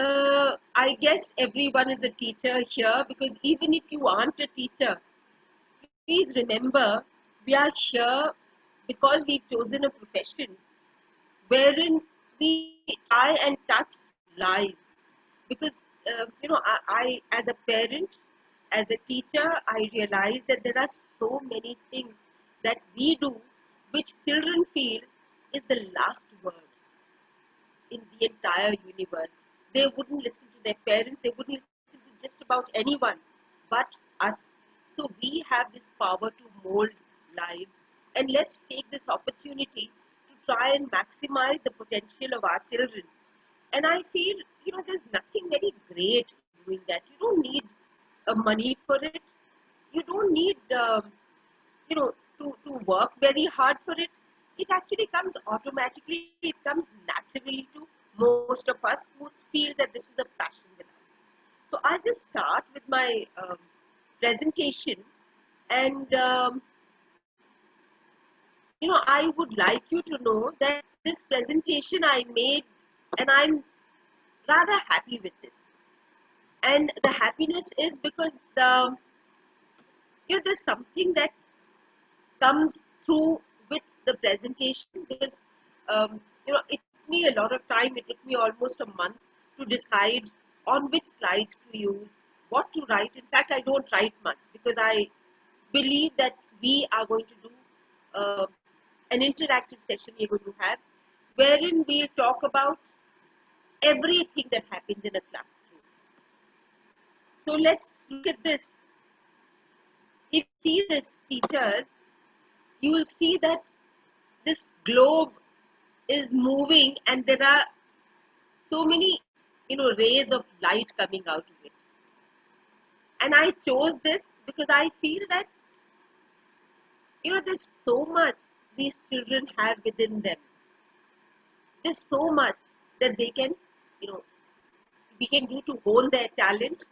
I guess everyone is a teacher here, because even if you aren't a teacher, please remember we are here because we've chosen a profession wherein we try and touch lives. Because, I, as a parent, as a teacher, I realize that there are so many things that we do which children feel is the last word in the entire universe. They wouldn't listen to their parents, they wouldn't listen to just about anyone but us. So we have this power to mold lives, and let's take this opportunity to try and maximize the potential of our children. And I feel, there's nothing very great doing that. You don't need money for it. You don't need to work very hard for it. It actually comes automatically, it comes naturally to most of us who feel that this is a passion with us. So I'll just start with my presentation, and I would like you to know that this presentation I made, and I'm rather happy with this. And the happiness is because there's something that comes through with the presentation, because it took me a lot of time. It took me almost a month to decide on which slides to use, what to write. In fact, I don't write much because I believe that we are going to do uh, an interactive session we're going to have, wherein we'll talk about everything that happens in a classroom. So let's look at this. If you see this, teachers, you will see that this globe is moving, and there are so many rays of light coming out of it. And I chose this because I feel that there's so much these children have within them. There's so much that they can you know we can do to hone their talent.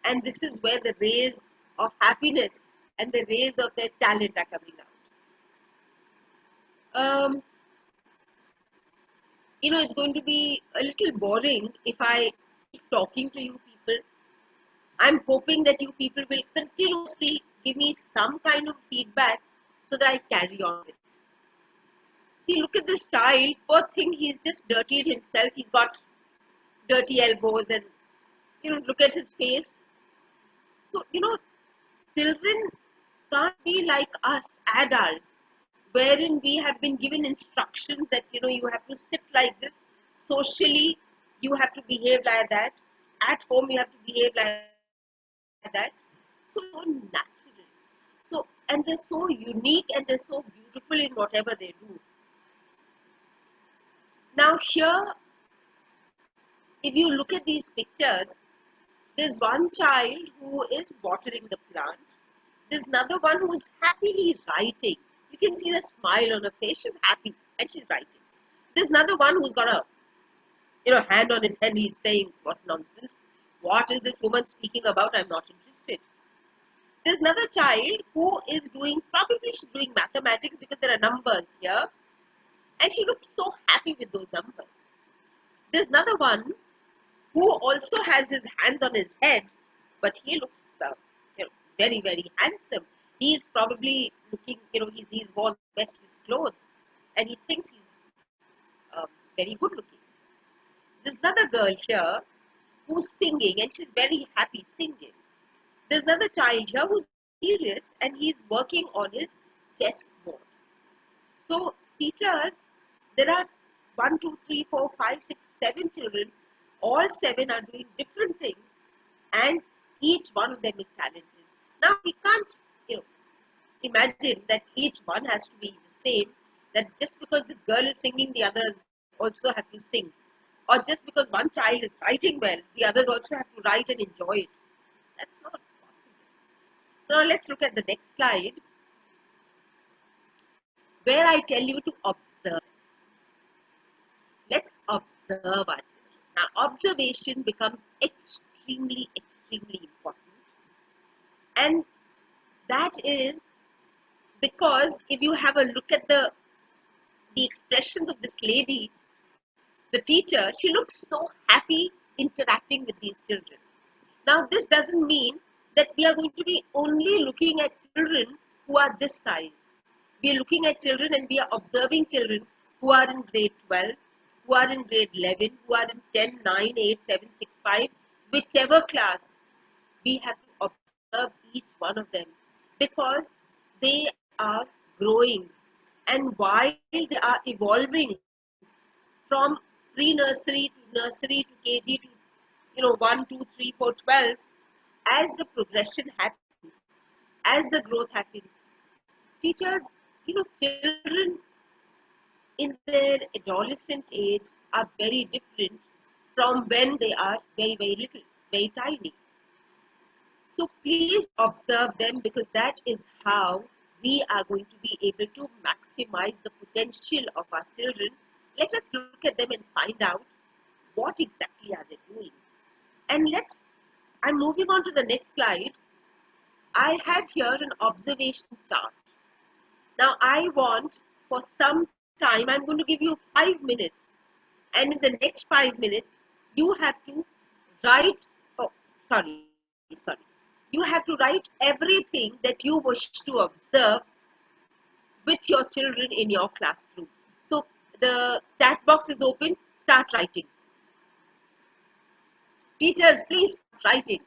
And this is where the rays of happiness and the rays of their talent are coming out. It's going to be a little boring if I keep talking to you people. I'm hoping that you people will continuously give me some kind of feedback so that I carry on with it. See, look at this child. Poor thing, he's just dirtied himself. He's got dirty elbows, and look at his face. So, children can't be like us adults, wherein we have been given instructions that you have to sit like this. Socially, you have to behave like that. At home, you have to behave like that. So natural. So, and they're so unique, and they're so beautiful in whatever they do. Now here, if you look at these pictures, there's one child who is watering the plant. There's another one who's happily writing. You can see the smile on her face. She's happy and she's writing. There's another one who's got a hand on his head. He's saying, "What nonsense! What is this woman speaking about? I'm not interested." There's another child who is probably she's doing mathematics, because there are numbers here, and she looks so happy with those numbers. There's another one who also has his hands on his head, but he looks very, very handsome. He's probably looking, he's worn the best of his clothes, and he thinks he's very good looking. There's another girl here who's singing, and she's very happy singing. There's another child here who's serious, and he's working on his chessboard. So, teachers, there are 1, 2, 3, 4, 5, 6, 7 children. All 7 are doing different things, and each one of them is talented. Now, we can't, imagine that each one has to be the same. That just because this girl is singing, the others also have to sing, or just because one child is writing well, the others also have to write and enjoy it. That's not possible. So, now let's look at the next slide, where I tell you to observe. Let's observe our children. Now, observation becomes extremely, extremely important. And that is because if you have a look at the expressions of this lady, the teacher, she looks so happy interacting with these children. Now, this doesn't mean that we are going to be only looking at children who are this size. We are looking at children and we are observing children who are in grade 12, who are in grade 11, who are in 10, 9, 8, 7, 6, 5, whichever class. We have to observe each one of them because they are growing, and while they are evolving from pre-nursery to nursery to KG to 1, 2, 3, 4, 12, as the progression happens, as the growth happens, teachers, children in their adolescent age are very different from when they are very, very little, very tiny. So please observe them because that is how we are going to be able to maximize the potential of our children. Let us look at them and find out what exactly are they doing. And I'm moving on to the next slide. I have here an observation chart. Now I want for some time, I'm going to give you 5 minutes. And in the next 5 minutes, you have to write, oh, sorry. You have to write everything that you wish to observe with your children in your classroom. So the chat box is open, start writing. Teachers, please start writing.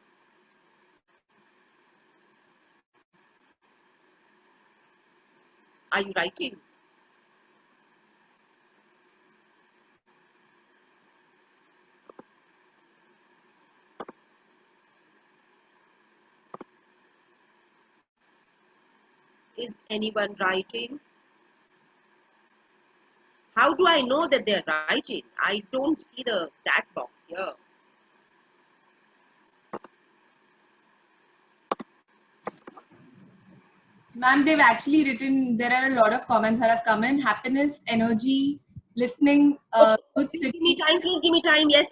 Are you writing? Is anyone writing? How do I know that they're writing? I don't see the chat box here. Ma'am, they've actually written, there are a lot of comments that have come in. Happiness, energy, listening, good Please sitting. give me time, please give me time. Yes.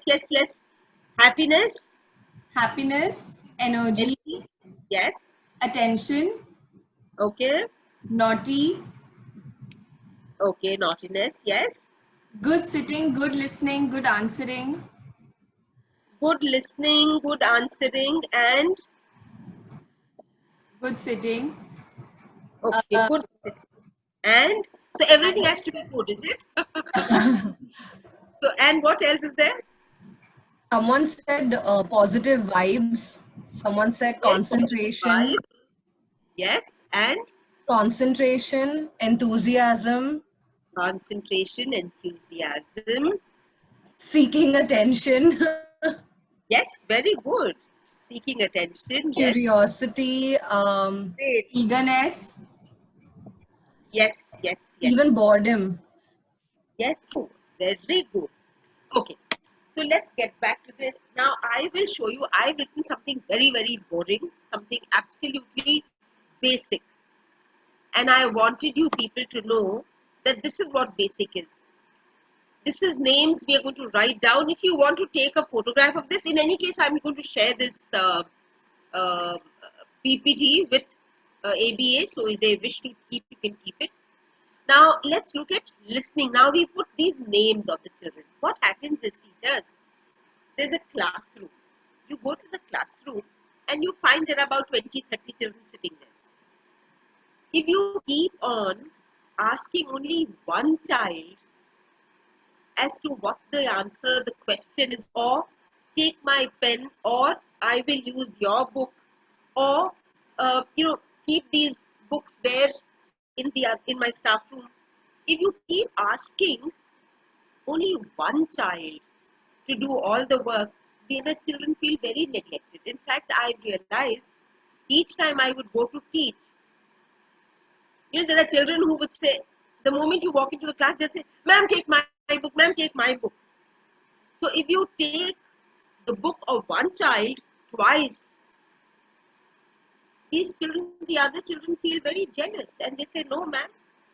Happiness. Happiness, energy, Yes. attention, Okay. naughty, Okay, naughtiness. Yes. good sitting, good listening, good answering, Good listening, good answering, and good sitting. okay, good. And so everything has to be good, is it? So, and what else is there? Someone said positive vibes. Someone said Yes, positive concentration, vibes. Yes, and enthusiasm, concentration, enthusiasm. seeking attention, Yes, very good. Seeking attention. Yes, curiosity, great. Eagerness. Yes. even boredom. Yes, oh, very good. Okay, so let's get back to this. Now, I will show you, I've written something very, very boring, something absolutely basic. And I wanted you people to know that this is what basic is. This is names we are going to write down. If you want to take a photograph of this, in any case, I'm going to share this uh, PPT with ABA. So if they wish to keep, you can keep it. Now, let's look at listening. Now, we put these names of the children. What happens is, teachers, there's a classroom. You go to the classroom and you find there are about 20, 30 children sitting there. If you keep on asking only one child as to what the answer, the question is, or take my pen, or I will use your book, or keep these books there in my staff room. If you keep asking only one child to do all the work, the other children feel very neglected. In fact, I realized each time I would go to teach, there are children who would say, the moment you walk into the class, they'll say, "Ma'am, take my book, ma'am, take my book." So if you take the book of one child twice, these children, the other children feel very jealous and they say, "No, ma'am,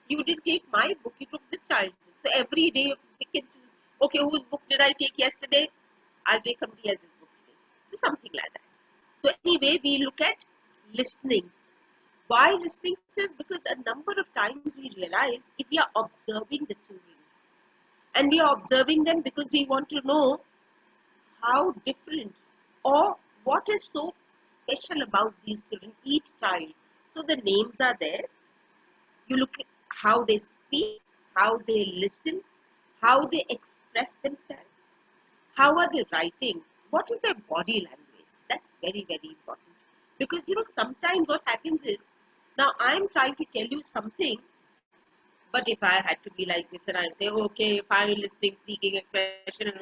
you didn't take my book, you took this child's book." So every day we can choose, okay, whose book did I take yesterday? I'll take somebody else's book today. So something like that. So anyway, we look at listening. Why listening? Just because a number of times we realize if we are observing the children, and we are observing them because we want to know how different or what is so special about these children, each child. So the names are there. You look at how they speak, how they listen, how they express themselves, how are they writing, what is their body language. That's very, very important. Because sometimes what happens is, now I'm trying to tell you something, but if I had to be like this and I say, okay, fine, listening, speaking, expression,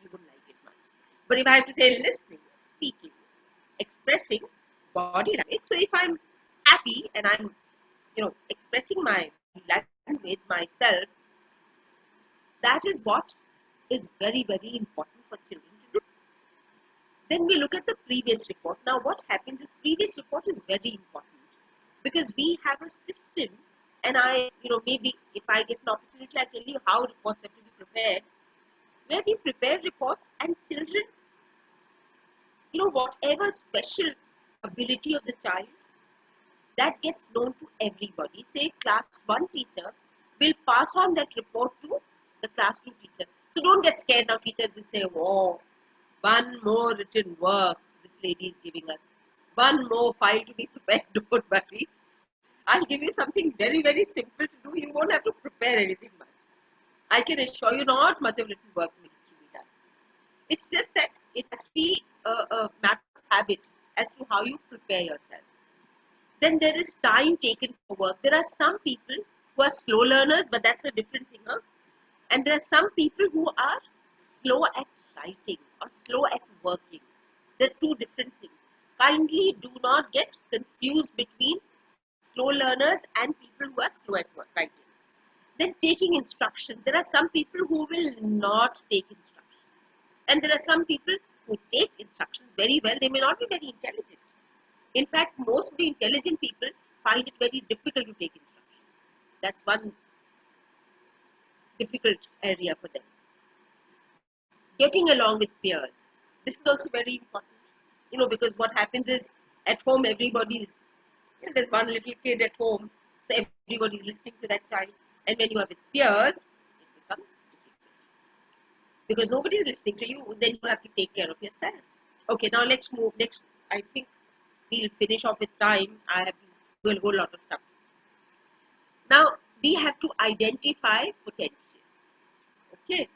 you wouldn't like it much. But if I have to say listening, speaking, expressing, body language, so if I'm happy and I'm, expressing my language, myself, that is what is very, very important for children to do. Then we look at the previous report. Now what happens is previous report is very important because we have a system, and maybe if I get an opportunity, I'll tell you how reports have to be prepared, where we prepare reports and children, whatever special ability of the child, that gets known to everybody. Say class 1 teacher will pass on that report to the class 2 teacher. So don't get scared now. Teachers will say, oh, one more written work this lady is giving us. One more file to be prepared. Don't worry. I'll give you something very, very simple to do. You won't have to prepare anything much. I can assure you not much of written work needs to be done. It's just that it has to be a matter of habit as to how you prepare yourself. Then there is time taken for work. There are some people who are slow learners, but that's a different thing. Huh? And there are some people who are slow at writing or slow at working. They're two different things. Kindly do not get confused between slow learners and people who are slow at writing. Then taking instructions. There are some people who will not take instructions. And there are some people who take instructions very well. They may not be very intelligent. In fact, most of the intelligent people find it very difficult to take instructions. That's one difficult area for them. Getting along with peers. This is also very important. Because what happens is at home everybody is, there's one little kid at home, so everybody is listening to that child. And when you are with peers, it becomes difficult. Because nobody is listening to you, then you have to take care of yourself. Okay, now let's move. Next, I think we'll finish off with time. I have to do a whole lot of stuff. Now, we have to identify potential. Okay.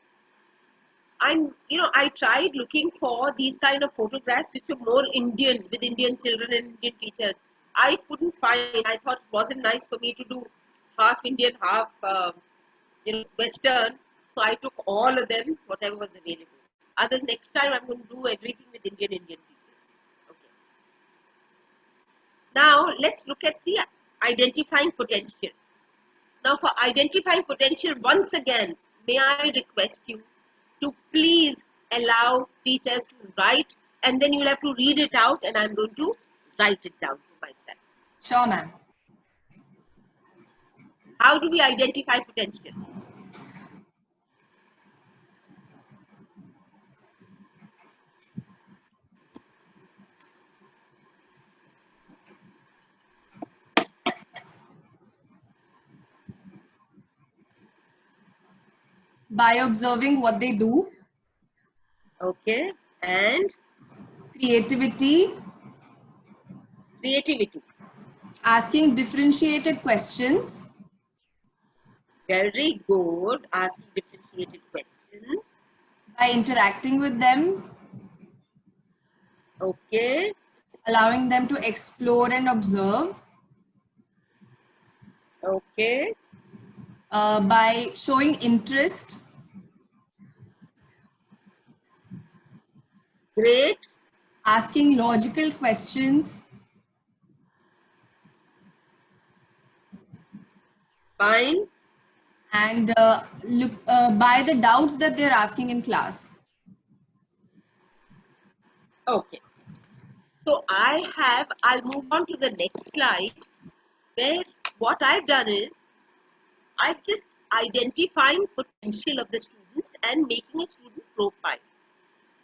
I tried looking for these kind of photographs which were more Indian, with Indian children and Indian teachers. I couldn't find. I thought it wasn't nice for me to do half Indian, half Western. So I took all of them, whatever was available. Other next time I'm going to do everything with Indian people. Okay. Now let's look at the identifying potential. Now for identifying potential, once again, may I request you to please allow teachers to write, and then you'll have to read it out and I'm going to write it down for myself. Sure, ma'am. How do we identify potential? By observing what they do. Okay, and Creativity. creativity. Asking differentiated questions. Very good. Asking differentiated questions. By interacting with them. Okay. Allowing them to explore and observe. Okay. By showing interest. Great. Asking logical questions. Fine. And by the doubts that they're asking in class. Okay. So I'll move on to the next slide, where what I've done is I've just identifying potential of the students and making a student profile.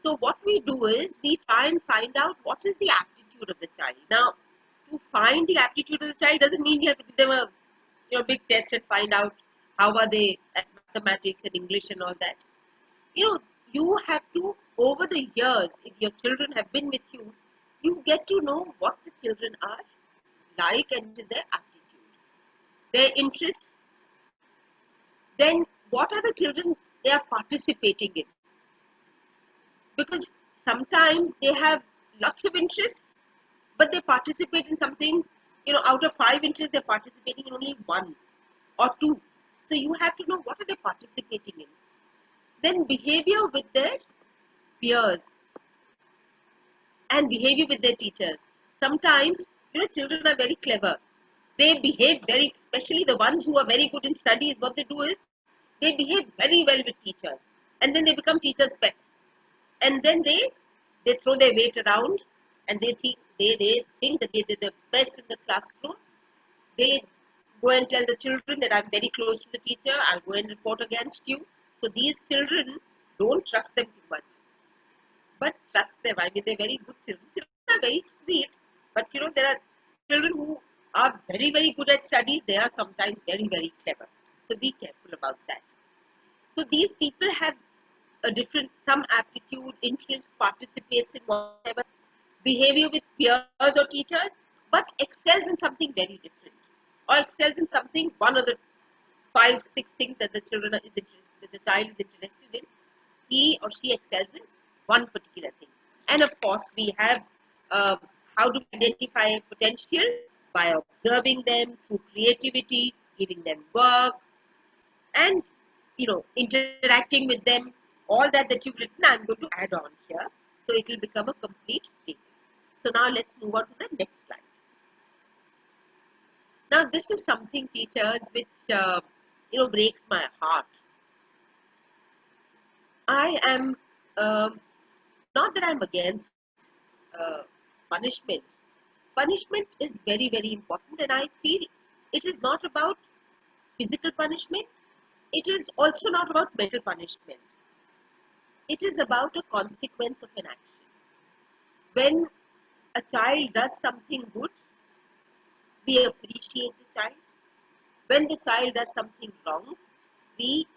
So what we do is we try and find out what is the aptitude of the child. Now, to find the aptitude of the child doesn't mean you have to give them a big test and find out how are they at mathematics and English and all that. You have to over the years, if your children have been with you, you get to know what the children are like and what is their aptitude, their interests. Then what are the children they are participating in? Because sometimes they have lots of interests, but they participate in something, out of 5 interests, they're participating in only 1 or 2. So you have to know what are they participating in. Then behavior with their peers and behavior with their teachers. Sometimes, children are very clever. They behave very, especially the ones who are very good in studies, what they do is, they behave very well with teachers. And then they become teachers' pets. And then they throw their weight around and they think that they're the best in the classroom. They go and tell the children that I'm very close to the teacher, I'll go and report against you. So these children, don't trust them too much. But trust them. I mean, they're very good children. Children are very sweet, but there are children who are very, very good at studies. They are sometimes very, very clever. So be careful about that. So these people have a different, some aptitude, interest, participates in whatever behavior with peers or teachers, but excels in something very different, or excels in something, one of the 5, 6 things that the child is interested in. He or she excels in one particular thing. And of course, we have how to identify potential by observing them through creativity, giving them work, and interacting with them. All that you've written, I'm going to add on here, so it will become a complete table. So now let's move on to the next slide. Now this is something, teachers, which breaks my heart. I am not that I'm against punishment. Punishment is very, very important, and I feel it is not about physical punishment. It is also not about mental punishment. It is about a consequence of an action. When a child does something good, we appreciate the child. When the child does something wrong, we,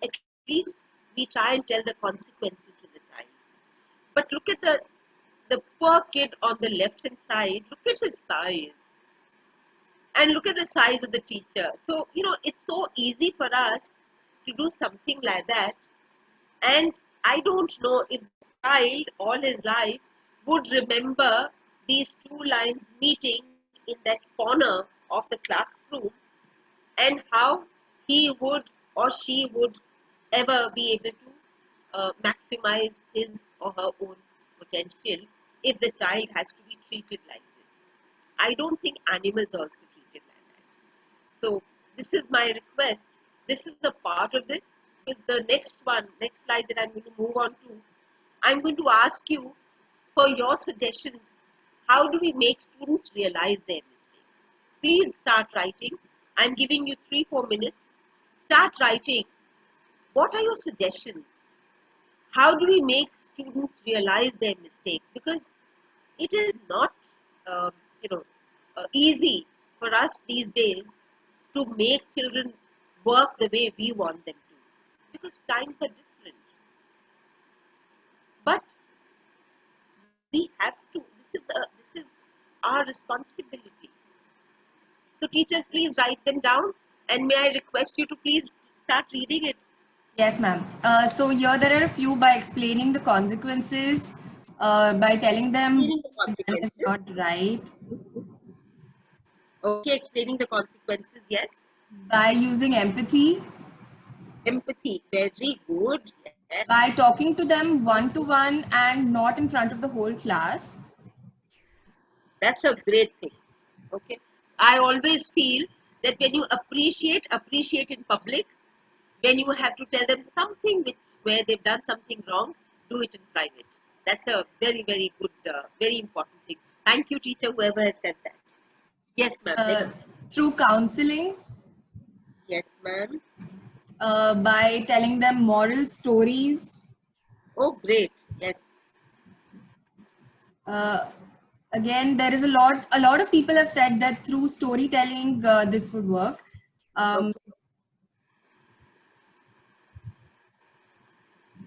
at least we try and tell the consequences to the child. But look at the poor kid on the left hand side. Look at his size. And look at the size of the teacher. So, it's so easy for us to do something like that. And I don't know if the child all his life would remember these 2 lines meeting in that corner of the classroom, and how he would or she would ever be able to maximize his or her own potential if the child has to be treated like this. I don't think animals are also treated like that. So this is my request. This is the part of this. Because the next slide that I'm going to move on to, I'm going to ask you for your suggestions. How do we make students realize their mistake? Please start writing. I'm giving you 3-4 minutes. Start writing. What are your suggestions? How do we make students realize their mistake? Because it is not, easy for us these days to make children work the way we want them to, because times are different. But we have to. This is our responsibility. So teachers, please write them down, and may I request you to please start reading it. Yes, ma'am. So here there are a few by explaining the consequences, by telling them that is not right. Okay, explaining the consequences, yes. By using empathy. Empathy, very good. Yes. By talking to them one-to-one and not in front of the whole class. That's a great thing. Okay. I always feel that when you appreciate in public. When you have to tell them something where they've done something wrong, do it in private. That's a very, very good, very important thing. Thank you, teacher, whoever has said that. Yes, ma'am. Through counseling. Yes, ma'am. By telling them moral stories. Oh, great. Yes. Again, there is a lot of people have said that through storytelling, this would work. Okay.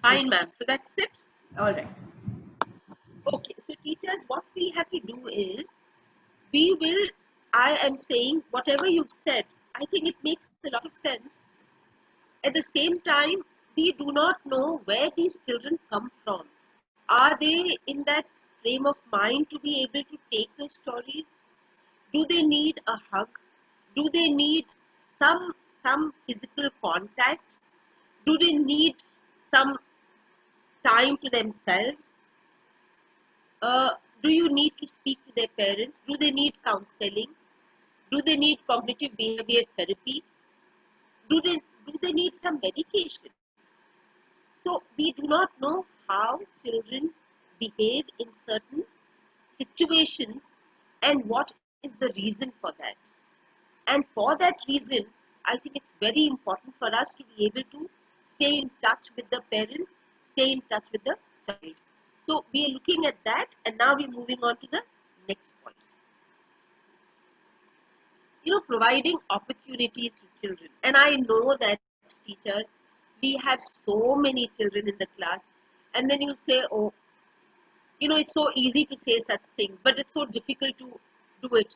Fine, ma'am. So that's it. All right. Okay. So teachers, what we have to do is, we will, I am saying whatever you've said, I think it makes a lot of sense. At the same time, we do not know where these children come from. Are they in that frame of mind to be able to take those stories? Do they need a hug? Do they need some physical contact? Do they need some time to themselves? Uh, do you need to speak to their parents? Do they need counseling? Do they need cognitive behavior therapy? Do they need some medication? So we do not know how children behave in certain situations and what is the reason for that. And for that reason, I think it's very important for us to be able to stay in touch with the parents, stay in touch with the child. So we are looking at that, and now we're moving on to the next point. Providing opportunities to children. And I know that teachers, we have so many children in the class, and then you'll say, oh, it's so easy to say such things, but it's so difficult to do it.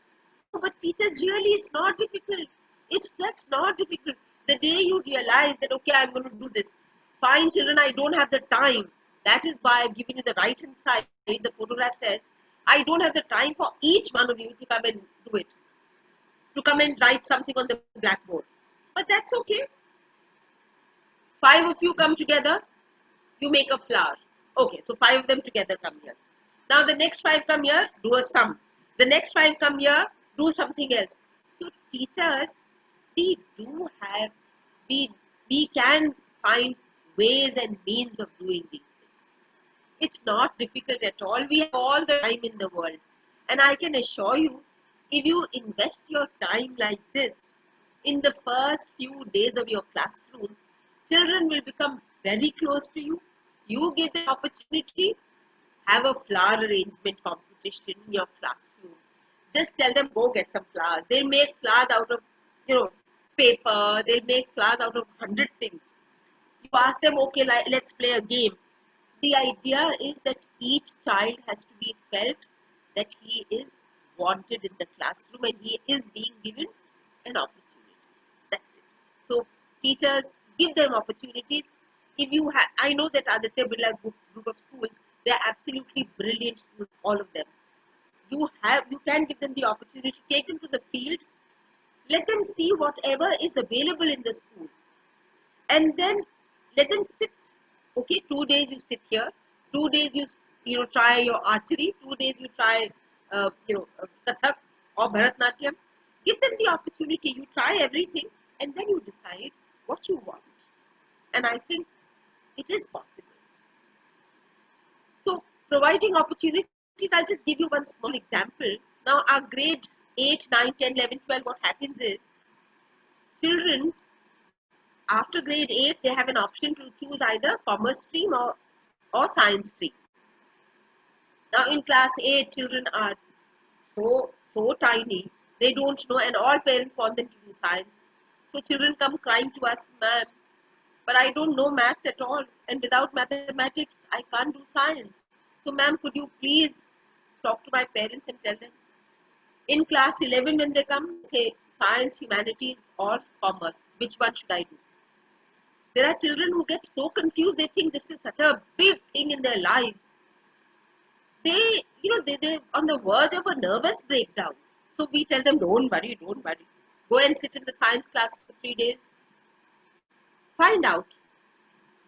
No, but teachers, really, it's not difficult. It's just not difficult. The day you realize that, okay, I'm going to do this. Fine, children, I don't have the time. That is why I've given you the right hand side. The photograph says, I don't have the time for each one of you to come and do it, to come and write something on the blackboard. But that's okay. 5 of you come together, you make a flower. Okay, so 5 of them together come here. Now the next 5 come here, do a sum. The next 5 come here, do something else. So teachers, we do have, we can find ways and means of doing these things. It's not difficult at all. We have all the time in the world. And I can assure you, if you invest your time like this, in the first few days of your classroom, children will become very close to you. You give them opportunity, have a flower arrangement competition in your classroom. Just tell them, go get some flowers. They'll make flowers out of, paper. They'll make flowers out of 100 things. You ask them, okay, let's play a game. The idea is that each child has to be felt that he is wanted in the classroom and he is being given an opportunity. That's it. So teachers, give them opportunities. If you have, I know that Aditya Birla group of schools, they are absolutely brilliant schools, all of them. You can give them the opportunity, take them to the field, let them see whatever is available in the school, and then let them sit. Okay, 2 days you sit here, 2 days you try your archery, 2 days you try Kathak or Bharatnatyam. Give them the opportunity. You try everything, and then you decide what you want. And I think it is possible. So providing opportunities, I'll just give you one small example. Now our grade 8, 9, 10, 11, 12, what happens is, children after grade 8, they have an option to choose either commerce stream or science stream. Now in class 8, children are so tiny, they don't know, and all parents want them to do science. So children come crying to us, ma'am, but I don't know maths at all, and without mathematics, I can't do science. So ma'am, could you please talk to my parents and tell them? In class 11, when they come, say science, humanities, or commerce, which one should I do? There are children who get so confused, they think this is such a big thing in their lives. They're on the verge of a nervous breakdown. So we tell them, don't worry. Go and sit in the science class for 3 days. Find out,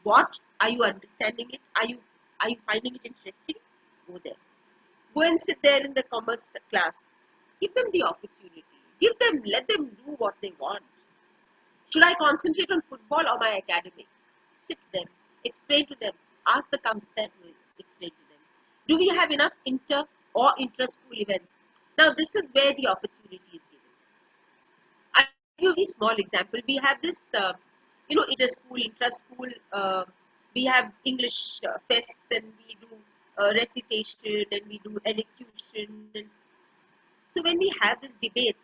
what are you understanding it? Are you finding it interesting? Go there. Go and sit there in the commerce class. Give them the opportunity. Let them do what they want. Should I concentrate on football or my academics? Sit them, explain to them, ask the concept, explain to them. Do we have enough inter or intra-school events? Now this is where the opportunity is given. I'll give you a small example. We have this, inter-school, intra-school, we have English fests, and we do recitation, and we do elocution. So when we have these debates,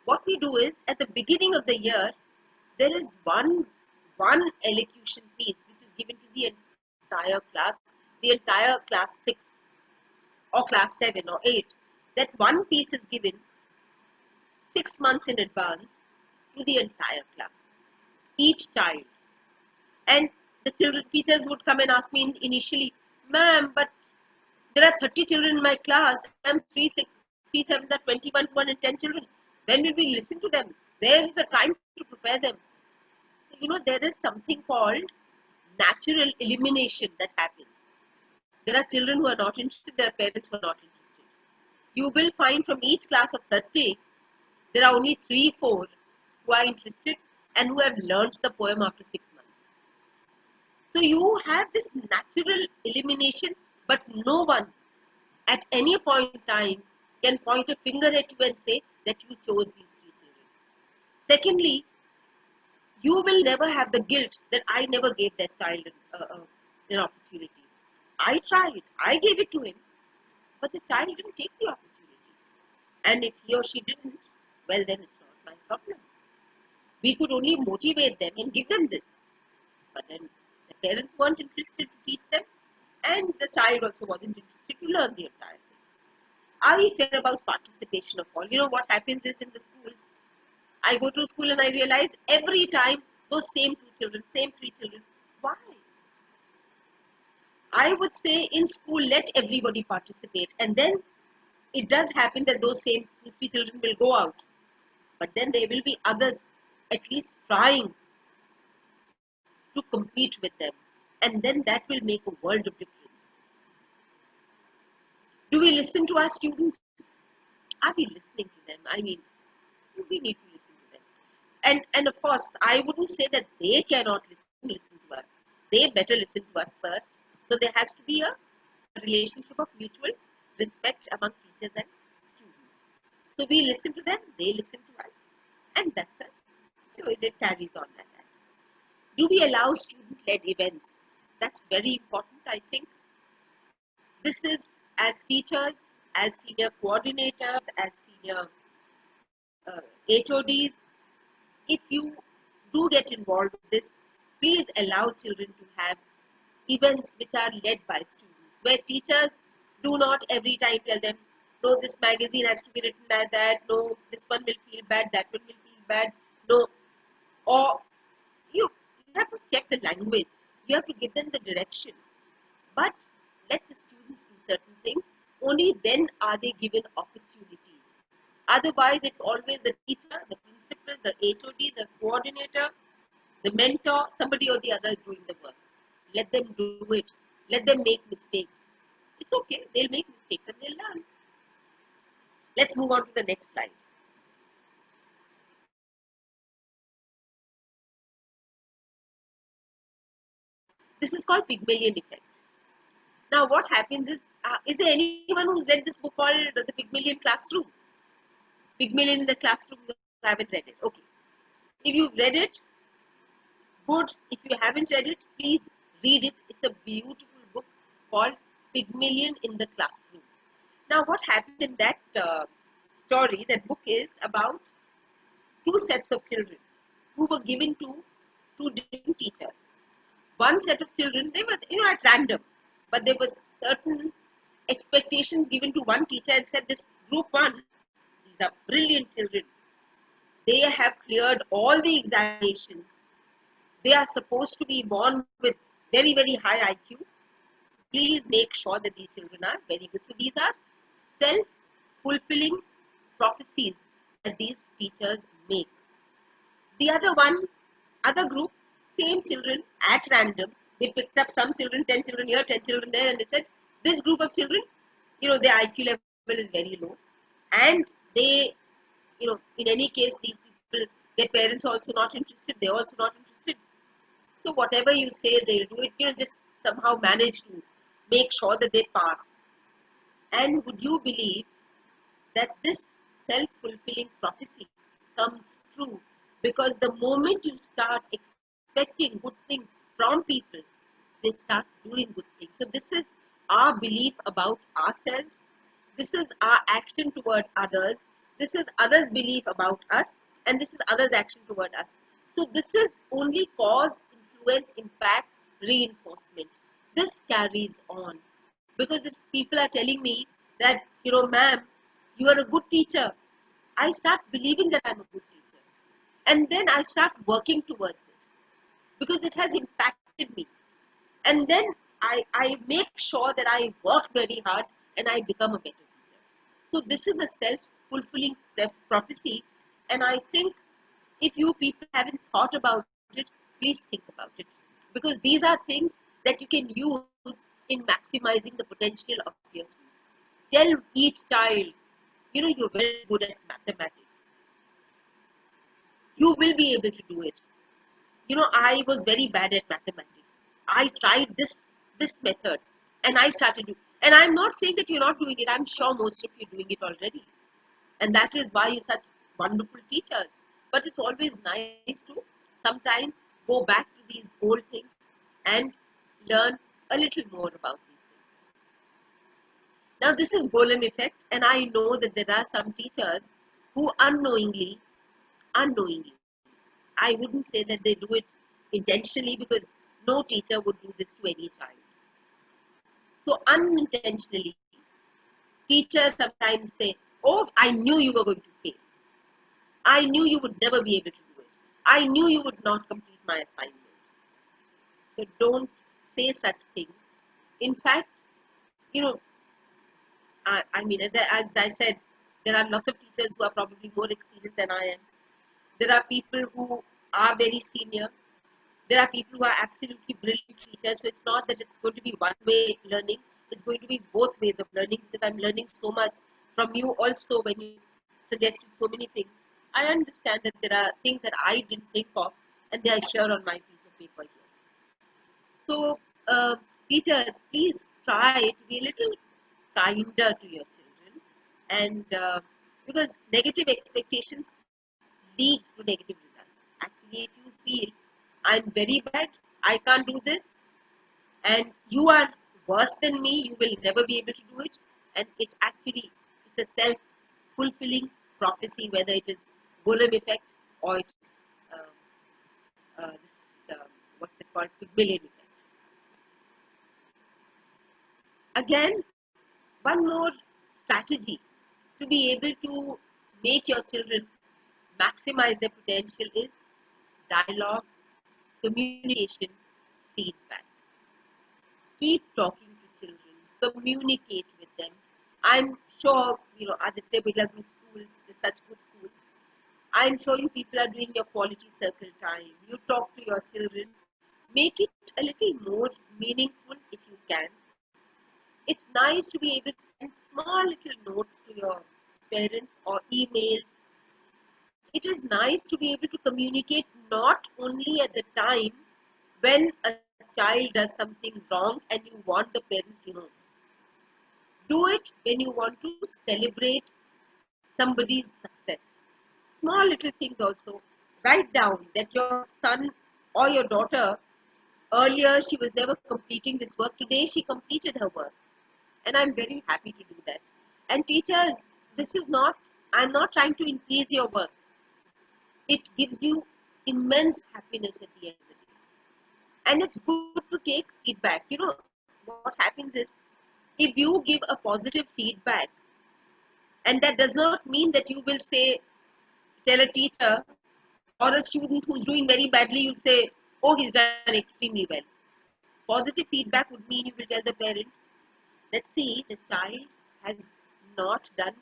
what we do is, at the beginning of the year, there is one elocution piece which is given to the entire class 6 or class 7 or 8. That one piece is given 6 months in advance to the entire class, each child. And the teachers would come and ask me initially, ma'am, but there are 30 children in my class. I'm 3, 6, 3, 7, there are 21, 210 children. When will we listen to them? Where is the time to prepare them? So, there is something called natural elimination that happens. There are children who are not interested, there are parents who are not interested. You will find from each class of 30, there are only 3, 4 who are interested and who have learnt the poem after 6 months. So you have this natural elimination, but no one at any point in time can point a finger at you and say that you chose these 3 children. Secondly, you will never have the guilt that I never gave that child an opportunity. I tried, I gave it to him, but the child didn't take the opportunity. And if he or she didn't, well, then it's not my problem. We could only motivate them and give them this. But then the parents weren't interested to teach them, and the child also wasn't interested to learn the entire thing. Are we fair about participation of all? What happens is in the schools, I go to school and I realize every time those same 2 children, same 3 children. Why? I would say in school, let everybody participate, and then it does happen that those same 2, 3 children will go out. But then there will be others at least trying to compete with them, and then that will make a world of difference. Do we listen to our students? Are we listening to them? I mean, we need to listen to them. And of course, I wouldn't say that they cannot listen to us. They better listen to us first. So there has to be a relationship of mutual respect among teachers and students. So we listen to them, they listen to us, and that's it. It carries on like that. Do we allow student-led events? That's very important, I think. This is as teachers, as senior coordinators, as senior HODs, if you do get involved with this, please allow children to have events which are led by students, where teachers do not every time tell them, no, this magazine has to be written like that, no, this one will feel bad, that one will feel bad, no, or you have to check the language, you have to give them the direction, but let the students do certain things, only then are they given opportunities. Otherwise, it's always the teacher, the principal, the HOD, the coordinator, the mentor, somebody or the other is doing the work. Let them do it. Let them make mistakes. It's okay. They'll make mistakes and they'll learn. Let's move on to the next slide. This is called Pygmalion effect. Now, what happens is there anyone who's read this book called The Pygmalion Classroom? Pygmalion in the Classroom, you haven't read it. Okay. If you've read it, good. If you haven't read it, please read it. It's a beautiful book called Pygmalion in the Classroom. Now, what happened in that story, that book is about 2 sets of children who were given to 2 different teachers. One set of children, they were at random, but there were certain expectations given to one teacher and said, this group 1, these are brilliant children. They have cleared all the examinations. They are supposed to be born with very, very high IQ. Please make sure that these children are very good. So these are self-fulfilling prophecies that these teachers make. The other group, same children at random. They picked up some children, 10 children here, 10 children there, and they said, this group of children, their IQ level is very low. And they, in any case, these people, their parents are also not interested, they're also not interested. So whatever you say, they'll do it, just somehow manage to make sure that they pass. And would you believe that this self-fulfilling prophecy comes true? Because the moment you start expecting good things from people, they start doing good things. So this is our belief about ourselves. This is our action toward others. This is others' belief about us. And this is others' action toward us. So this is only cause, influence, impact reinforcement. This carries on because if people are telling me that, you know, ma'am, you are a good teacher, I start believing that I'm a good teacher. And then I start working towards it because it has impacted me. And then I make sure that I work very hard and I become a better teacher. So this is a self-fulfilling prophecy, and I think if you people haven't thought about it, please think about it, because these are things that you can use in maximizing the potential of your students. Tell each child, you know, you're very good at mathematics. You will be able to do it. You know, I was very bad at mathematics. I tried this method and I started doing, and I'm not saying that you're not doing it. I'm sure most of you are doing it already. And that is why you're such wonderful teachers. But it's always nice to sometimes go back to these old things and learn a little more about these things. Now this is Golem effect, and I know that there are some teachers who unknowingly, I wouldn't say that they do it intentionally, because no teacher would do this to any child. So unintentionally, teachers sometimes say, oh, I knew you were going to fail. I knew you would never be able to do it. I knew you would not complete my assignment. So don't say such things. In fact, you know, I mean, as I said, there are lots of teachers who are probably more experienced than I am. There are people who are very senior. There are people who are absolutely brilliant teachers. So it's not that it's going to be one way learning. It's going to be both ways of learning, because I'm learning so much from you also when you suggested so many things. I understand that there are things that I didn't think of, and they are here on my piece of paper here. So, teachers, please try to be a little kinder to your children, and because negative expectations lead to negative results. Actually, if you feel I'm very bad, I can't do this, and you are worse than me, you will never be able to do it, and it's a self-fulfilling prophecy, whether it is Golem effect or it is what's it called, Pygmalion effect. Again, one more strategy to be able to make your children maximize their potential is dialogue, communication, feedback. Keep talking to children, communicate with them. I'm sure, you know, Aditya Birla Group schools, such good schools. I'm sure you people are doing your quality circle time. You talk to your children. Make it a little more meaningful if you can. It's nice to be able to send small little notes to your parents or emails. It is nice to be able to communicate not only at the time when a child does something wrong and you want the parents to know. Do it when you want to celebrate somebody's success. Small little things also. Write down that your son or your daughter, earlier she was never completing this work. Today she completed her work. And I'm very happy to do that. And teachers, this is not, I'm not trying to increase your work. It gives you immense happiness at the end of the day. And it's good to take feedback. You know, what happens is, if you give a positive feedback, and that does not mean that you will say, tell a teacher or a student who's doing very badly, you'll say, oh, he's done extremely well. Positive feedback would mean you will tell the parent, let's see, the child has not done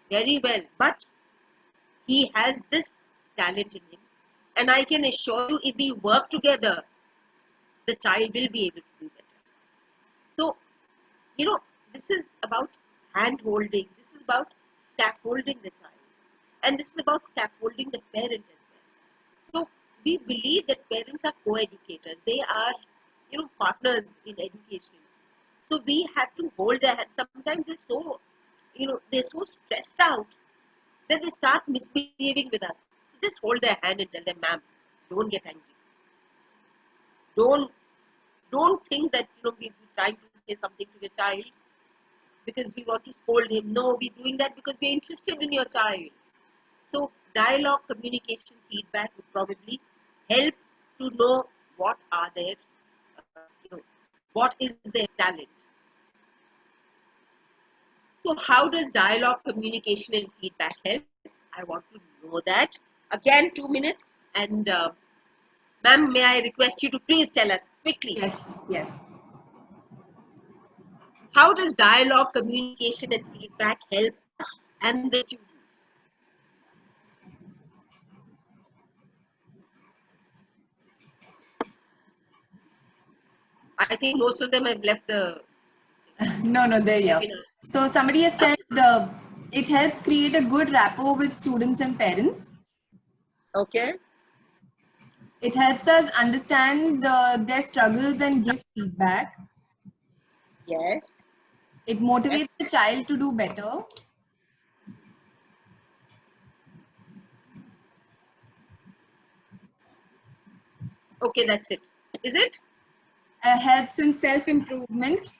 very well, but he has this talent in him. And I can assure you, if we work together, the child will be able to do better. So, you know, this is about hand holding, this is about scaffolding the child, and this is about scaffolding the parent as well. So, we believe that parents are co-educators, they are, you know, partners in education. So we have to hold their hand. Sometimes they're so, you know, they're so stressed out that they start misbehaving with us. So just hold their hand and tell them, ma'am, don't get angry. Don't don't think that, you know, we're trying to say something to your child because we want to scold him. No, we're doing that because we're interested in your child. So dialogue, communication, feedback would probably help to know what are their What is their talent? So how does dialogue, communication and feedback help? I want to know that. Again, 2 minutes. And ma'am, may I request you to please tell us quickly. Yes, yes. How does dialogue, communication and feedback help us and the students? I think most of them have left the No, they're here. webinar. So somebody has said it helps create a good rapport with students and parents. Okay. It helps us understand their struggles and give feedback. Yes. It motivates the child to do better. Okay, that's it. Is it? Helps in self-improvement.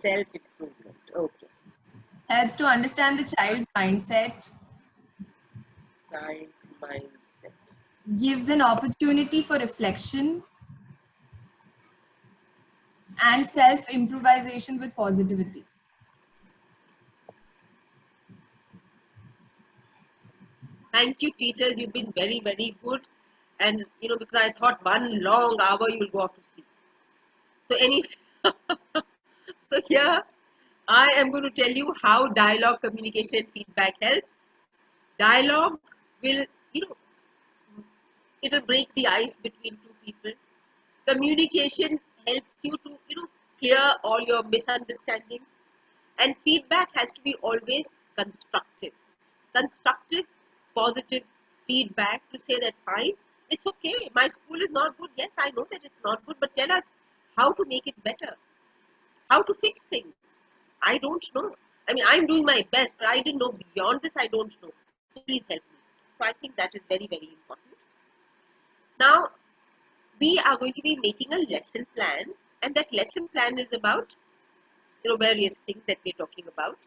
Self-improvement. Okay. Helps to understand the child's mindset. Science, mindset. Gives an opportunity for reflection. And self-improvisation with positivity. Thank you, teachers. You've been very, very good. And because I thought 1 long hour you'll go off to sleep. So so here I am going to tell you how dialogue, communication, feedback helps. Dialogue will, it will break the ice between two people. Communication helps you to, clear all your misunderstandings. And feedback has to be always constructive. Constructive, positive feedback to say that fine, it's okay. My school is not good. Yes, I know that it's not good, but tell us how to make it better, how to fix things. I don't know. I mean, I'm doing my best, but I didn't know beyond this. I don't know. So please help me. So I think that is very, very important. Now, we are going to be making a lesson plan, and that lesson plan is about various things that we're talking about.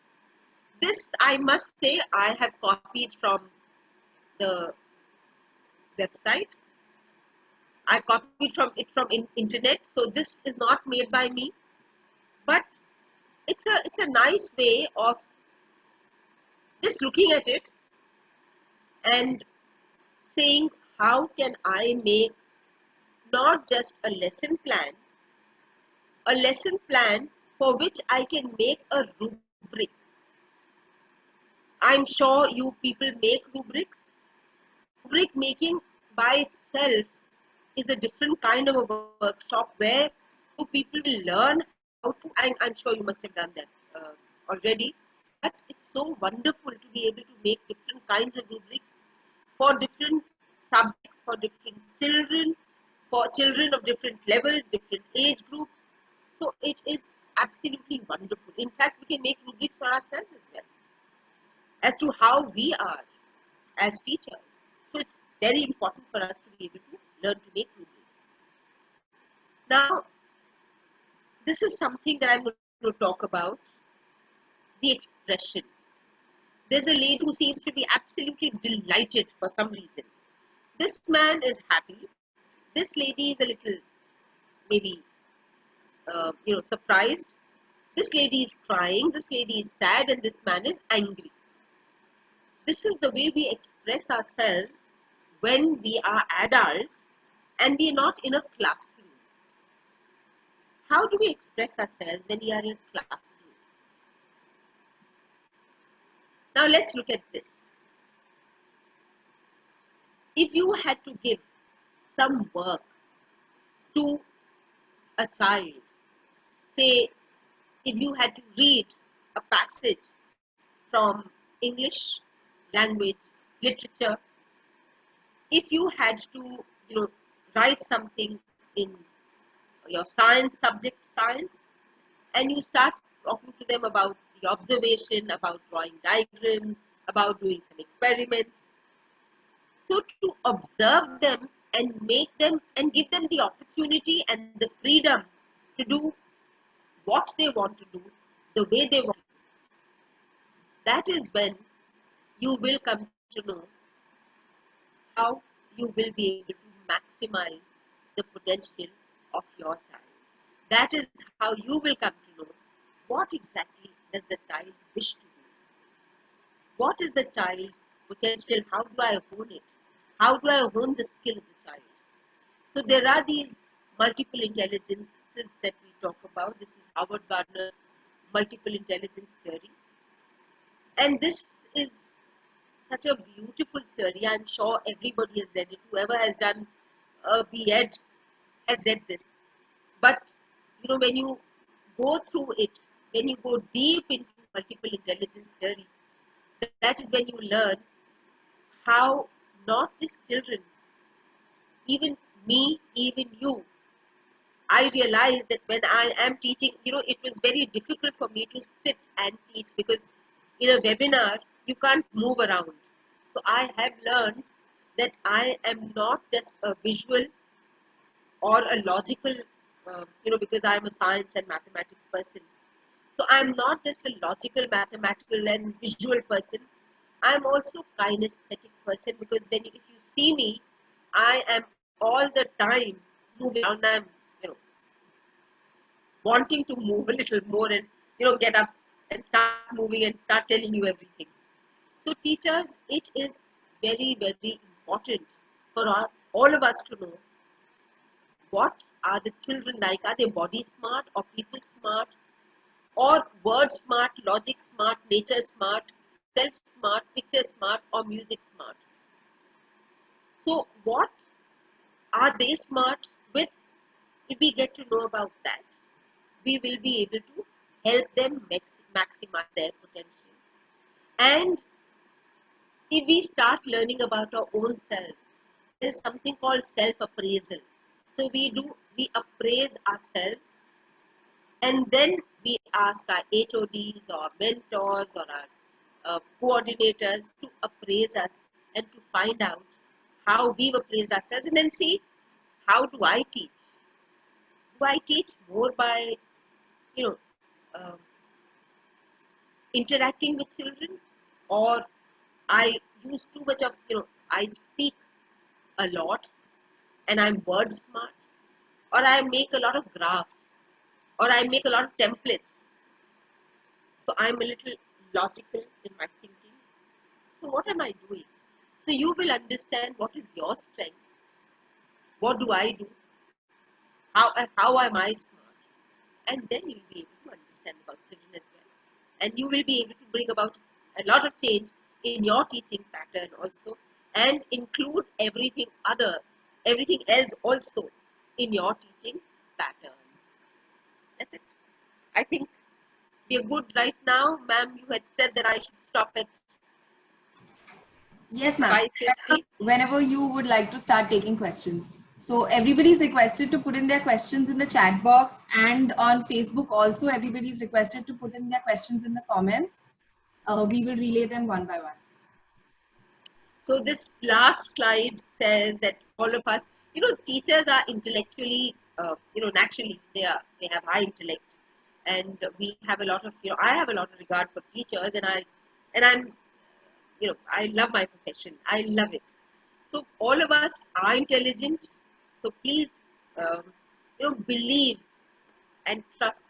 This, I must say, I have copied from the website. I copied from internet. So this is not made by me, but it's a nice way of just looking at it and saying how can I make not just a lesson plan for which I can make a rubric. I'm sure you people make rubrics. Rubric making by itself is a different kind of a workshop where people will learn how to. I'm sure you must have done that already, but it's so wonderful to be able to make different kinds of rubrics for different subjects, for different children, for children of different levels, different age groups. So it is absolutely wonderful. In fact, we can make rubrics for ourselves as well as to how we are as teachers. So it's very important for us to be able to learn to make rubrics. Now, this is something that I'm going to talk about, the expression. There's a lady who seems to be absolutely delighted for some reason. This man is happy. This lady is a little, maybe, surprised. This lady is crying. This lady is sad, and this man is angry. This is the way we express ourselves when we are adults and we are not in a classroom. How do we express ourselves when we are in a classroom? Now let's look at this. If you had to give some work to a child, say if you had to read a passage from English language, literature, if you had to, write something in your science subject, science, and you start talking to them about the observation, about drawing diagrams, about doing some experiments. So to observe them and make them and give them the opportunity and the freedom to do what they want to do, the way they want to do, that is when you will come to know how you will be able to maximize the potential of your child. that is how you will come to know what exactly does the child wish to do. What is the child's potential? How do I hone it? How do I hone the skill of the child? So there are these multiple intelligences that we talk about. This is Howard Gardner's multiple intelligence theory. And this is such a beautiful theory. I'm sure everybody has read it. Whoever has done a B.Ed has read this. But when you go through it, when you go deep into multiple intelligence theory, that is when you learn how not just children, even me, even you, I realized that when I am teaching, it was very difficult for me to sit and teach because in a webinar, you can't move around. So I have learned that I am not just a visual or a logical, because I'm a science and mathematics person. So I'm not just a logical, mathematical and visual person. I'm also kinesthetic person because if you see me, I am all the time moving around. I'm, wanting to move a little more and, get up and start moving and start telling you everything. So teachers, it is very, very important for all of us to know what are the children like. Are they body smart or people smart or word smart, logic smart, nature smart, self smart, picture smart or music smart. So what are they smart with? If we get to know about that, we will be able to help them maximize their potential. And if we start learning about our own selves, there is something called self-appraisal. So we appraise ourselves and then we ask our HODs or mentors or our coordinators to appraise us and to find out how we've appraised ourselves and then see how do I teach. Do I teach more by, you know, um, interacting with children, or I use too much of, I speak a lot and I'm word smart, or I make a lot of graphs, or I make a lot of templates. So I'm a little logical in my thinking. So what am I doing? So you will understand what is your strength, what do I do, how am I smart, and then you'll be able to understand about children as well. And you will be able to bring about a lot of change in your teaching pattern also, and include everything else also in your teaching pattern. That's it. I think we are good right now. Ma'am, you had said that I should stop at Yes, ma'am. 5:50. Whenever you would like to start taking questions. So everybody is requested to put in their questions in the chat box, and on Facebook also everybody is requested to put in their questions in the comments. We will relay them one by one. So this last slide says that all of us, teachers are intellectually, naturally they have high intellect, and we have a lot of, I have a lot of regard for teachers, and I'm, I love my profession. I love it. So all of us are intelligent. So please, um, believe and trust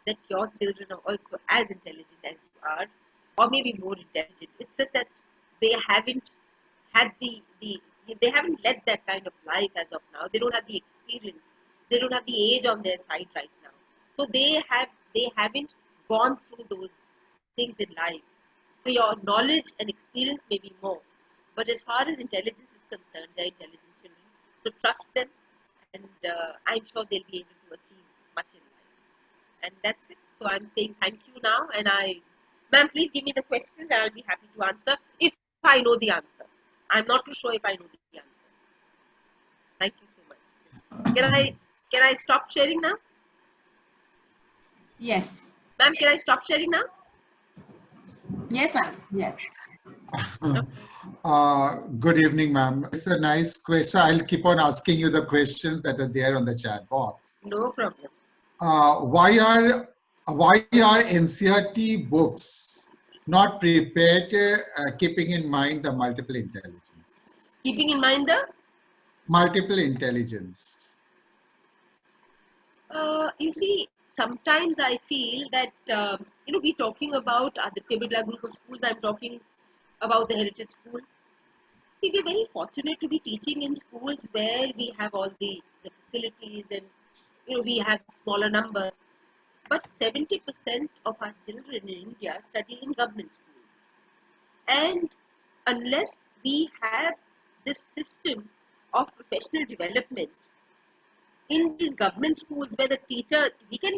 that your children are also as intelligent as you are, or maybe more intelligent. It's just that they haven't had they haven't led that kind of life as of now. They don't have the experience. They don't have the age on their side right now. So they haven't gone through those things in life. So your knowledge and experience may be more, but as far as intelligence is concerned, they're intelligent children. So trust them, and I'm sure they'll be able to achieve much in life. And that's it. So I'm saying thank you now, and ma'am, please give me the questions, and I'll be happy to answer if I know the answer. I'm not too sure if I know the answer. Thank you so much. Can I stop sharing now? Yes. Ma'am, can I stop sharing now? Yes, ma'am. Yes. Good evening, ma'am. It's a nice question. I'll keep on asking you the questions that are there on the chat box. No problem. Why are NCERT books not prepared, keeping in mind the multiple intelligence? Keeping in mind the Multiple intelligence. You see, sometimes I feel that, we're talking about the Tibidla group of schools, I'm talking about the heritage school. See, we're very fortunate to be teaching in schools where we have all the facilities and, we have smaller numbers. But 70% of our children in India study in government schools. And unless we have this system of professional development in these government schools where the teacher, we can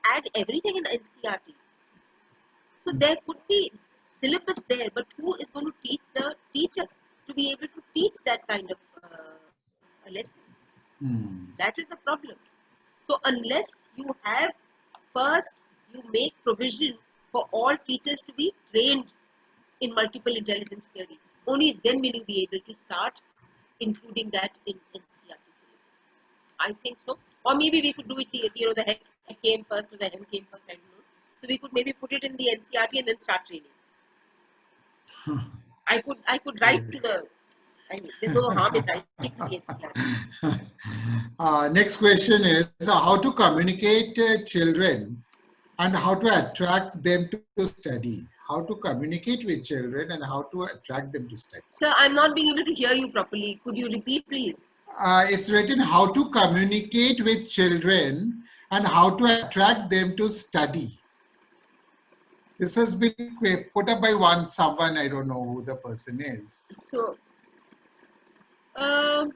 add everything in NCRT. So there could be syllabus there, but who is going to teach the teachers to be able to teach that kind of a lesson? That is the problem. So unless you have, first you make provision for all teachers to be trained in multiple intelligence theory, only then will you be able to start including that in NCRT syllabus. I think so. Or maybe we could do it, the head came first or the hen came first, I don't know. So we could maybe put it in the NCRT and then start training. I could write to the, there's no harm in writing to the NCRT. Next question is how to communicate children and how to attract them to study. How to communicate with children and how to attract them to study. Sir, I'm not being able to hear you properly. Could you repeat, please? It's written how to communicate with children and how to attract them to study. This has been put up by someone, I don't know who the person is. So, ma'am,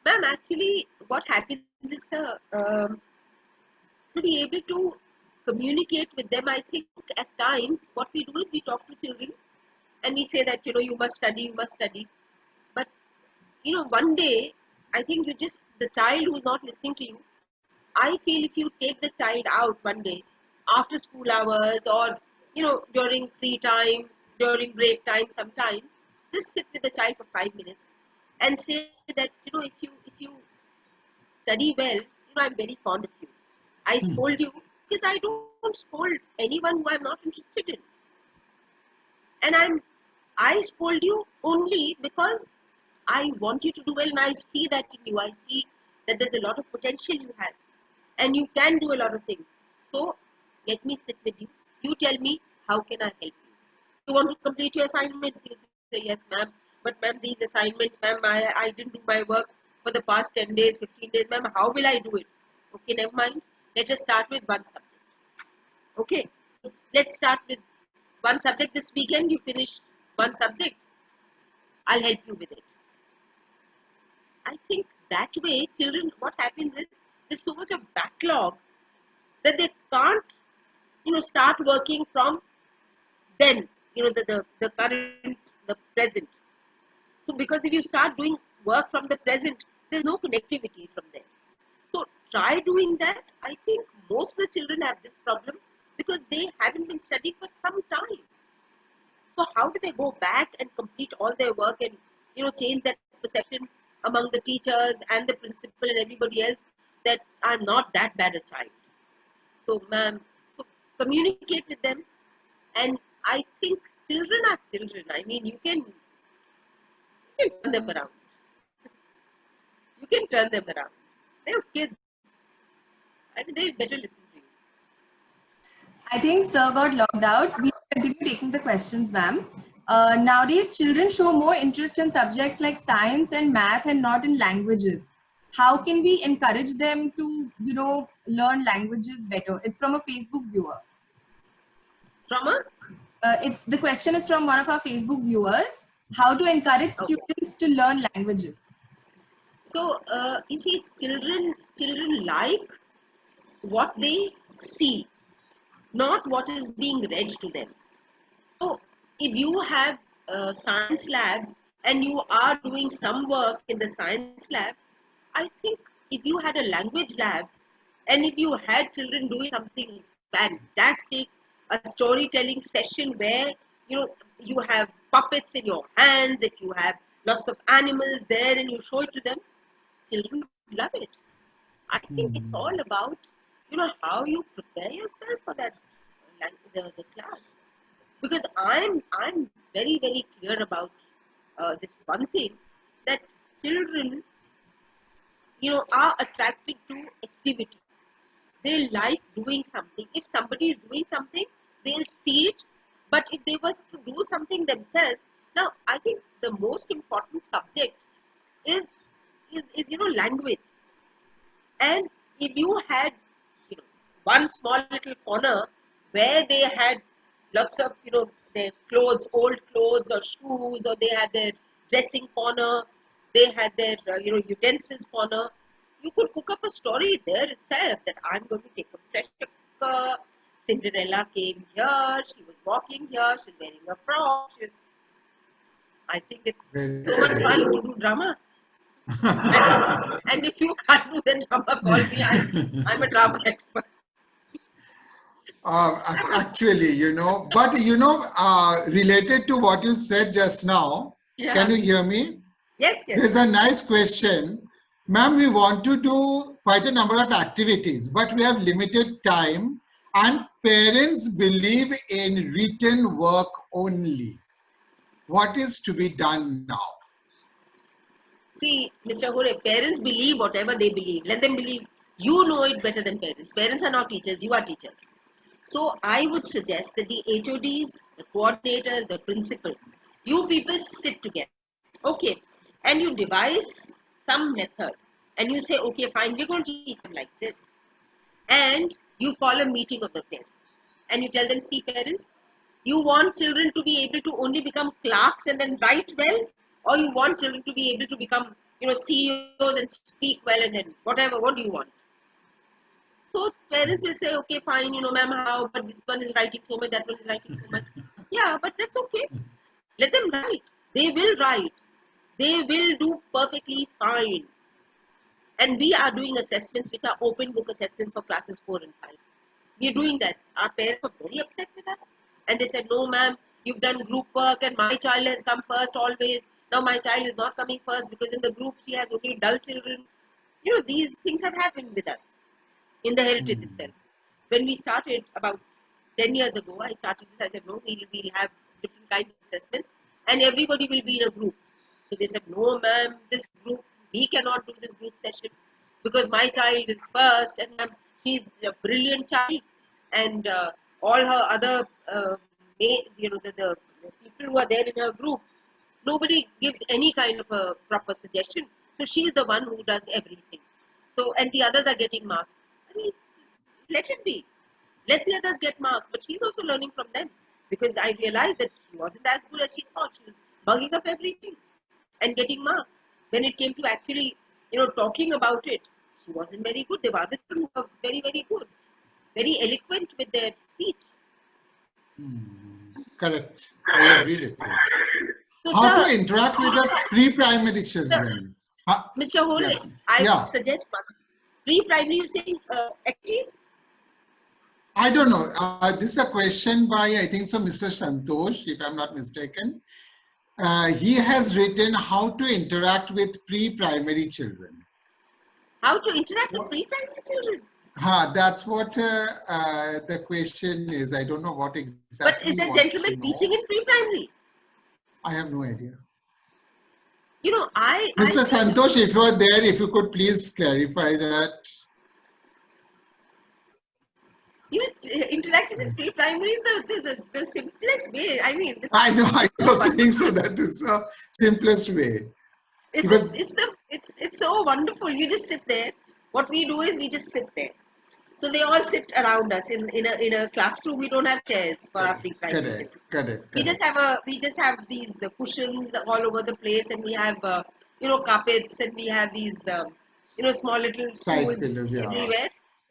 actually, what happens is, to be able to communicate with them, I think at times what we do is we talk to children and we say that, you must study, you must study. But, one day, I think the child who is not listening to you, I feel if you take the child out one day after school hours or, during free time, during break time sometimes, just sit with the child for 5 minutes and say that, if you study well, I'm very fond of you. I scold you because I don't scold anyone who I'm not interested in. And I scold you only because I want you to do well and I see that in you. I see that there's a lot of potential you have and you can do a lot of things. So let me sit with you. You tell me how can I help you. You want to complete your assignments? You say yes, ma'am. But ma'am, these assignments, ma'am, I didn't do my work for the past 10 days, 15 days. Ma'am, how will I do it? Okay, never mind. Let us start with one subject. Okay, so let's start with one subject this weekend. You finish one subject. I'll help you with it. I think that way, children, what happens is there's so much of backlog that they can't, start working from then, the current, the present. So because if you start doing work from the present, there's no connectivity from there. So try doing that. I think most of the children have this problem because they haven't been studying for some time. So how do they go back and complete all their work and, change that perception among the teachers and the principal and everybody else that I'm not that bad a child. So ma'am, so communicate with them, and I think children are children. I mean, you can turn them around. You can turn them around. They're kids. I mean, they better listen to you. I think Sir got logged out. We continue taking the questions, ma'am. Nowadays, children show more interest in subjects like science and math and not in languages. How can we encourage them to, learn languages better? It's from a Facebook viewer. From a? The question is from one of our Facebook viewers. How to encourage students to learn languages? So, you see, children like what they see, not what is being read to them. So, if you have science labs and you are doing some work in the science lab, I think if you had a language lab and if you had children doing something fantastic, a storytelling session where, you have puppets in your hands, if you have lots of animals there and you show it to them, children love it. I think it's all about, how you prepare yourself for that, the class. Because I'm very, very clear about this one thing, that children are attracted to activity. They like doing something. If somebody is doing something, they'll see it. But if they were to do something themselves, now I think the most important subject is language. And if you had one small little corner where they had lots of their clothes, old clothes or shoes, or they had their dressing corner, they had their utensils corner, you could cook up a story there itself that I'm going to take a fresh cooker. Cinderella came here, she was walking here, she's wearing a frock. I think it's Very so much true. fun to do drama. And if you can't do the drama, call me. I'm a drama expert. Actually, but related to what you said just now, Yeah. can you hear me? Yes, yes. There's a nice question. Ma'am, we want to do quite a number of activities, but we have limited time and parents believe in written work only. What is to be done now? See, Mr. Hore, parents believe whatever they believe. Let them believe. You know it better than parents. Parents are not teachers, you are teachers. So I would suggest that the HODs, the coordinators, the principal, you people sit together. Okay. And you devise some method. And you say, okay, fine, we're going to teach them like this. And you call a meeting of the parents. And you tell them, see parents, you want children to be able to only become clerks and then write well, or you want children to be able to become CEOs and speak well, and then whatever, what do you want? So parents will say, okay, fine, ma'am, how, but this one is writing so much, that one is writing so much. Yeah, but that's okay. Let them write. They will write. They will do perfectly fine. And we are doing assessments which are open book assessments for classes 4 and 5. We are doing that. Our parents were very upset with us. And they said, no, ma'am, you've done group work and my child has come first always. Now my child is not coming first because in the group she has only dull children. These things have happened with us in the heritage itself. When we started about 10 years ago, I started this. I said, no, we'll have different kinds of assessments and everybody will be in a group. So they said, no, ma'am, this group, we cannot do this group session because my child is first and ma'am, she's a brilliant child and all her other, the people who are there in her group, nobody gives any kind of a proper suggestion. So she's the one who does everything. So, and the others are getting marks. I mean, let it be. Let the others get marks, but she's also learning from them because I realized that she wasn't as good as she thought. She was bugging up everything and getting marks. When it came to actually, talking about it, she wasn't very good. The others were very, very good, very eloquent with their speech. Correct. I agree with you. So, How sir, to interact with the pre-primary children? Mr. Hole, Yeah. I Yeah. would suggest one. Pre-primary, you saying activities? I don't know. This is a question by, I think so, Mr. Santosh, if I'm not mistaken. He has written how to interact with pre-primary children. How to interact with pre-primary children? That's what the question is. I don't know what exactly. But is he that wants gentleman to know. teaching in pre-primary? I have no idea. I Mr. Santosh, if you are there, if you could please clarify that. Interacting in pre-primary is the simplest way. I mean, I know, I so also wonderful. think so. That is the simplest way. It's so wonderful. You just sit there. What we do is we just sit there. So they all sit around us in a classroom. We don't have chairs for our pre-primary children. Correct. We just have these cushions all over the place, and we have carpets, and we have these small little Side stools pillows, yeah. everywhere,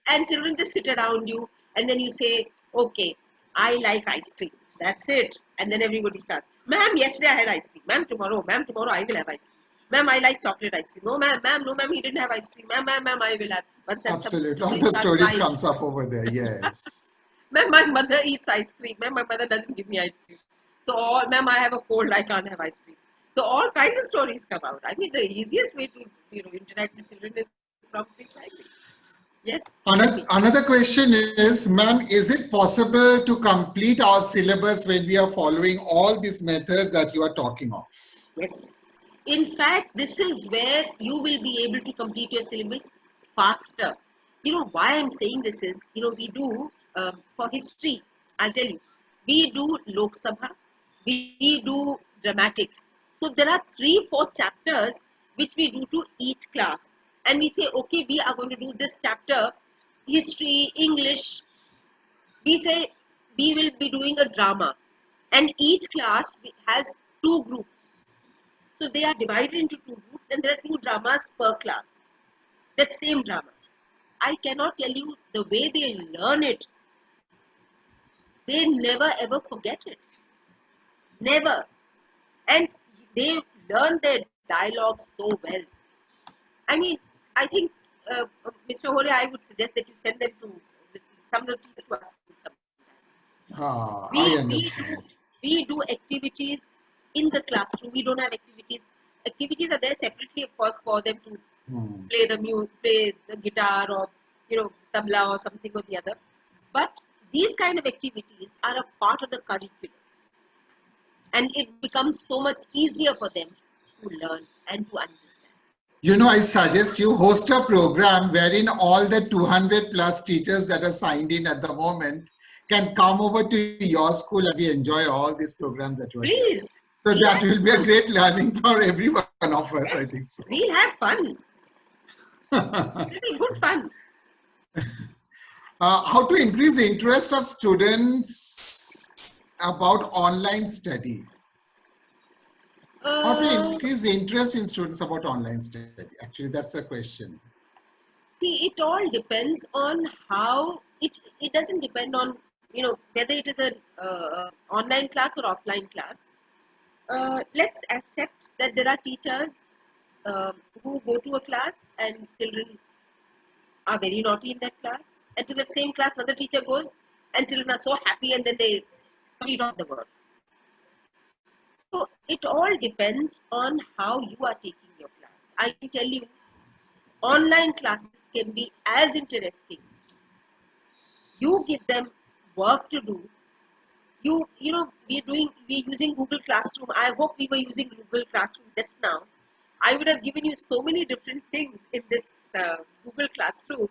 and children just sit around you, and then you say, okay, I like ice cream. That's it, and then everybody starts. Ma'am, yesterday I had ice cream. Ma'am, tomorrow I will have ice cream. Ma'am, I like chocolate ice cream. No, ma'am, he didn't have ice cream. Ma'am, I will have. Absolutely, all the stories comes up over there. Yes. Ma'am, my mother eats ice cream. Ma'am, my mother doesn't give me ice cream. So, ma'am, I have a cold. I can't have ice cream. So all kinds of stories come out. I mean, the easiest way to interact with children is from pre-primary. Yes. Another question is, ma'am, is it possible to complete our syllabus when we are following all these methods that you are talking of? Yes. In fact, this is where you will be able to complete your syllabus faster. You know why I'm saying this is, we do for history, I'll tell you, we do Lok Sabha, we do dramatics. So there are 3-4 chapters which we do to each class. And we say, okay, we are going to do this chapter, history, English. We say we will be doing a drama. And each class has 2 groups. So they are divided into 2 groups and there are 2 dramas per class. That same drama. I cannot tell you the way they learn it. They never ever forget it. Never. And they learn their dialogues so well. I mean, I think, Mr. Hore, I would suggest that you send them to some of the teachers to our school sometime. I understand. We do activities in the classroom. We don't have activities. Activities are there separately, of course, for them to play the guitar or tabla or something or the other. But these kind of activities are a part of the curriculum, and it becomes so much easier for them to learn and to understand. I suggest you host a program wherein all the 200 plus teachers that are signed in at the moment can come over to your school and we enjoy all these programs that you are doing. Please. So that will be a great learning for every one of us, I think so. We'll have fun. It'll be good fun. How to increase the interest of students about online study? How to increase the interest in students about online study? Actually, that's the question. See, it all depends on how, it doesn't depend on, whether it is an online class or offline class. Let's accept that there are teachers who go to a class and children are very naughty in that class. And to that same class, another teacher goes and children are so happy and then they read off the work. So it all depends on how you are taking your class. I can tell you, online classes can be as interesting. You give them work to do. We're using Google Classroom. I hope we were using Google Classroom just now. I would have given you so many different things in this Google Classroom.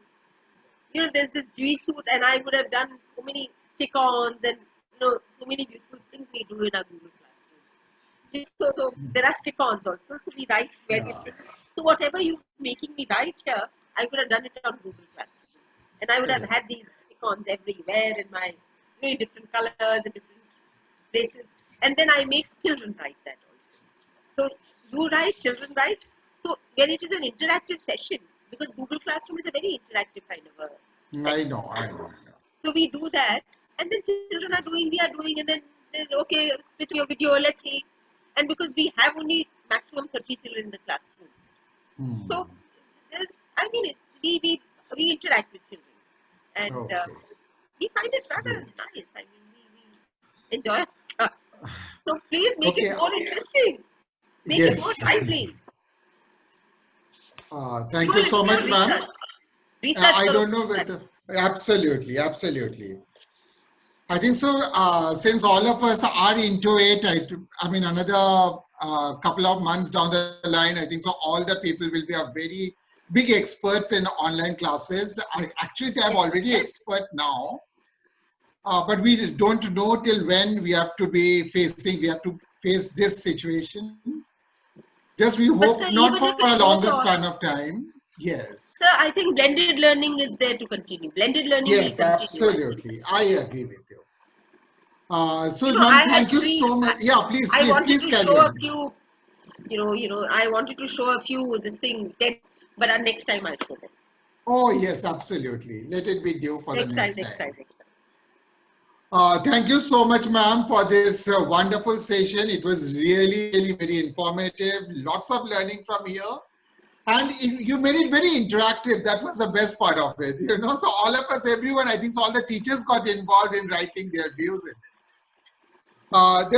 There's this G suit, and I would have done so many stick-ons and so many beautiful things we do in our Google Classroom. So there are stick-ons also. So we write very different. So whatever you're making me write here, I would have done it on Google Classroom, and I would have had these stick-ons everywhere in my different colors and different places. And then I make children write that also. So you write, children write. So when it is an interactive session, because Google Classroom is a very interactive kind of a I know. So we do that, and then children are doing, we are doing, and then okay, switch your video, let's see. And because we have only maximum 30 children in the classroom, so we interact with children, and we find it rather nice. I mean, we enjoy class. So please make it more interesting. Make it more lively. Thank you so much, ma'am. I don't know whether absolutely. I think so. Since all of us are into it, I mean, another couple of months down the line, I think so. All the people will be a very big experts in online classes. Actually, they are already expert now, but we don't know till when we have to face this situation. Just we hope not for a longer span of time. Yes. Sir, I think blended learning is there to continue. Blended learning will continue. Absolutely. I agree with you. So, ma'am, thank you so much. Yeah, please carry on. I wanted to show a few this thing, but next time I'll show them. Oh, yes, absolutely. Let it be due for the next time. Next time. Thank you so much, ma'am, for this wonderful session. It was really, really very informative. Lots of learning from here. And you made it very interactive. That was the best part of it. So all of us, everyone, I think so all the teachers got involved in writing their views in it.